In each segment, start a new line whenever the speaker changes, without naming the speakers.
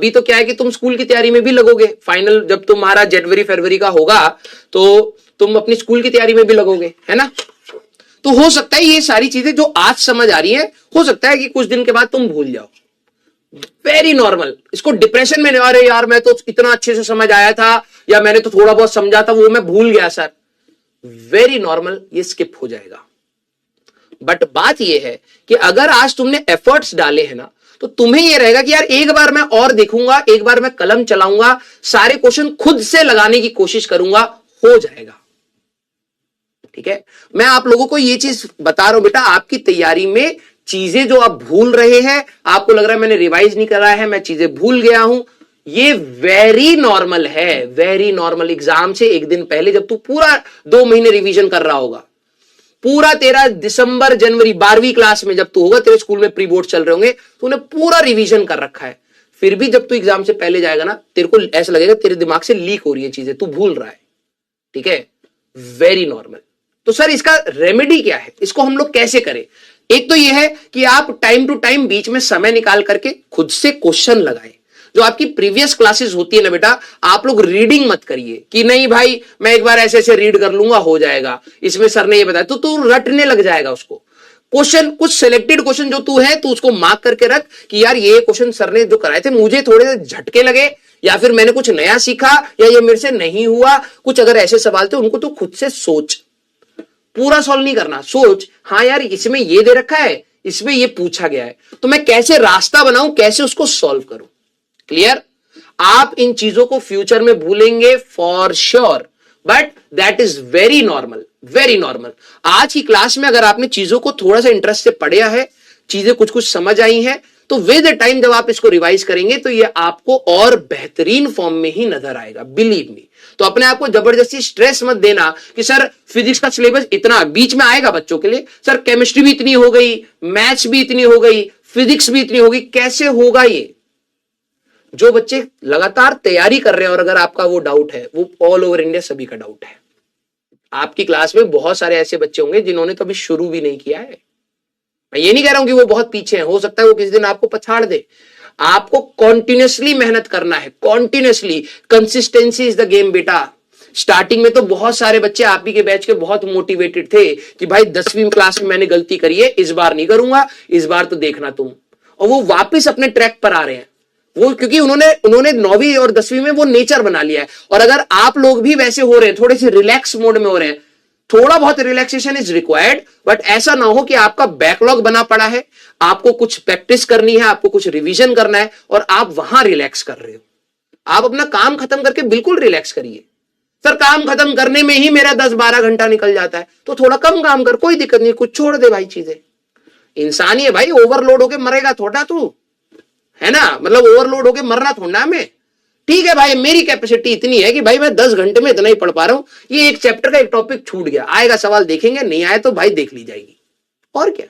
अभी तो क्या है कि तुम स्कूल की तैयारी में भी लगोगे, फाइनल जब तुम्हारा जनवरी फरवरी का होगा तो तुम अपनी स्कूल की तैयारी में भी लगोगे, है ना। तो हो सकता है ये सारी चीजें जो आज समझ आ रही हैं, हो सकता है कि कुछ दिन के बाद तुम भूल जाओ। Very normal. इसको डिप्रेशन में नहीं, अरे यार मैं तो इतना अच्छे से समझ आया था या मैंने तो थोड़ा बहुत समझा था वो मैं भूल गया सर, वेरी नॉर्मल, ये स्किप हो जाएगा। बट बात ये है कि अगर आज तुमने एफर्ट्स डाले हैं ना, तो तुम्हें यह रहेगा कि यार एक बार मैं और देखूंगा, एक बार मैं कलम चलाऊंगा, सारे क्वेश्चन खुद से लगाने की कोशिश करूंगा, हो जाएगा। ठीक है, मैं आप लोगों को यह चीज बता रहा हूं बेटा, आपकी तैयारी में चीजें जो आप भूल रहे हैं, आपको लग रहा है मैंने रिवाइज नहीं करा है, मैं चीजें भूल गया हूं, ये वेरी नॉर्मल है, वेरी नॉर्मल। एग्जाम से एक दिन पहले जब तू पूरा 2 महीने रिवीजन कर रहा होगा, पूरा तेरा दिसंबर जनवरी 12वीं क्लास में जब तू होगा, तेरे स्कूल में प्री बोर्ड चल रहे होंगे, तूने पूरा रिवीजन कर रखा है, फिर भी जब तू एग्जाम से पहले जाएगा ना, तेरे को ऐसा लगेगा तेरे दिमाग से लीक हो रही है चीजें, तू भूल रहा है। ठीक है, वेरी नॉर्मल। तो सर इसका रेमेडी क्या है, इसको हम लोग कैसे करें? एक तो यह है कि आप टाइम टू टाइम बीच में समय निकाल करके खुद से क्वेश्चन लगाएं। जो आपकी प्रीवियस क्लासेस होती है ना बेटा, आप लोग रीडिंग मत करिए कि नहीं भाई मैं एक बार ऐसे ऐसे रीड कर लूंगा हो जाएगा, इसमें सर ने ये बताया, तो तू रटने लग जाएगा उसको। क्वेश्चन कुछ सिलेक्टेड क्वेश्चन जो तू है तू उसको मार्क करके रख कि यार ये क्वेश्चन सर ने जो कराए थे मुझे थोड़े से झटके लगे, या फिर मैंने कुछ नया सीखा, या ये मेरे से नहीं हुआ कुछ। अगर ऐसे सवाल थे उनको तो खुद से सोच, पूरा सॉल्व नहीं करना, सोच हाँ यार इसमें ये दे रखा है, इसमें ये पूछा गया है, तो मैं कैसे रास्ता बनाऊं, कैसे उसको सॉल्व करूं। क्लियर? आप इन चीजों को फ्यूचर में भूलेंगे for sure, but that is very normal, very normal. आज की क्लास में अगर आपने चीजों को थोड़ा सा इंटरेस्ट से पढ़ा है, चीजें कुछ कुछ समझ आई हैं, तो विद टाइम जब आप इसको रिवाइज करेंगे तो ये आपको और बेहतरीन फॉर्म में ही नजर आएगा, बिलीव मी। तो अपने आप को जबरदस्ती स्ट्रेस मत देना कि सर फिजिक्स का सिलेबस इतना, बीच में आएगा बच्चों के लिए, सर केमिस्ट्री भी इतनी हो गई, मैथ्स भी इतनी हो गई, फिजिक्स भी इतनी हो गई, कैसे होगा ये? जो बच्चे लगातार तैयारी कर रहे हैं, और अगर आपका वो डाउट है, वो ऑल ओवर इंडिया सभी का डाउट है। आपकी क्लास में बहुत सारे ऐसे बच्चे होंगे जिन्होंने कभी शुरू भी नहीं किया है। मैं ये नहीं कह रहा हूं कि वो बहुत पीछे हैं, हो सकता है वो किसी दिन आपको पछाड़ दे। आपको कॉन्टिन्यूसली मेहनत करना है, continuously, consistency is the game बेटा। स्टार्टिंग में तो बहुत सारे बच्चे आप ही के बैच के बहुत मोटिवेटेड थे कि भाई 10वीं क्लास में मैंने गलती करी है, इस बार नहीं करूंगा, इस बार तो देखना तुम। और वो वापस अपने ट्रैक पर आ रहे हैं, वो क्योंकि उन्होंने 9वीं और 10वीं में वो नेचर बना लिया है। और अगर आप लोग भी वैसे हो रहे हैं, थोड़े से रिलैक्स मोड में हो रहे हैं, थोड़ा बहुत रिलैक्सेशन इज रिक्वायर्ड, बट ऐसा ना हो कि आपका बैकलॉग बना पड़ा है, आपको कुछ प्रैक्टिस करनी है, आपको कुछ रिवीजन करना है और आप वहां रिलैक्स कर रहे हो। आप अपना काम खत्म करके बिल्कुल रिलैक्स करिए। सर काम खत्म करने में ही मेरा 10-12 घंटा निकल जाता है, तो थोड़ा कम काम कर, कोई दिक्कत नहीं, कुछ छोड़ दे भाई चीजें। इंसान ही है भाई, ओवरलोड होके मरेगा थोड़ा तू, है ना, मतलब ओवरलोड होके मरना थोड़ा में। ठीक है भाई, मेरी कैपेसिटी इतनी है कि भाई मैं 10 घंटे में इतना ही पढ़ पा रहा हूं, ये एक चैप्टर का एक टॉपिक छूट गया, आएगा सवाल देखेंगे, नहीं आए तो भाई देख ली जाएगी, और क्या।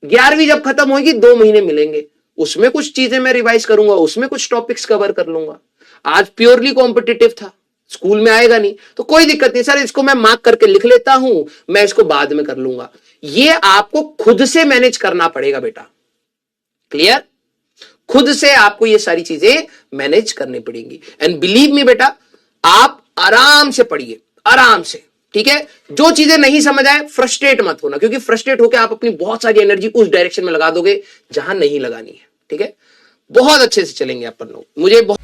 11वीं जब खत्म होगी 2 महीने मिलेंगे, उसमें कुछ चीजें मैं रिवाइज करूंगा, उसमें कुछ टॉपिक्स कवर कर लूंगा। आज प्योरली कॉम्पिटिटिव था, स्कूल में आएगा नहीं तो कोई दिक्कत नहीं, सर इसको मैं मार्क करके लिख लेता हूं, मैं इसको बाद में कर लूंगा। ये आपको खुद से मैनेज करना पड़ेगा बेटा। क्लियर? खुद से आपको ये सारी चीजें मैनेज करनी पड़ेंगी। एंड बिलीव मी बेटा, आप आराम से पढ़िए, आराम से। ठीक है, जो चीजें नहीं समझ आए फ्रस्ट्रेट मत होना, क्योंकि फ्रस्ट्रेट होकर आप अपनी बहुत सारी एनर्जी उस डायरेक्शन में लगा दोगे जहां नहीं लगानी है। ठीक है, बहुत अच्छे से चलेंगे अपन लोग। मुझे बहुत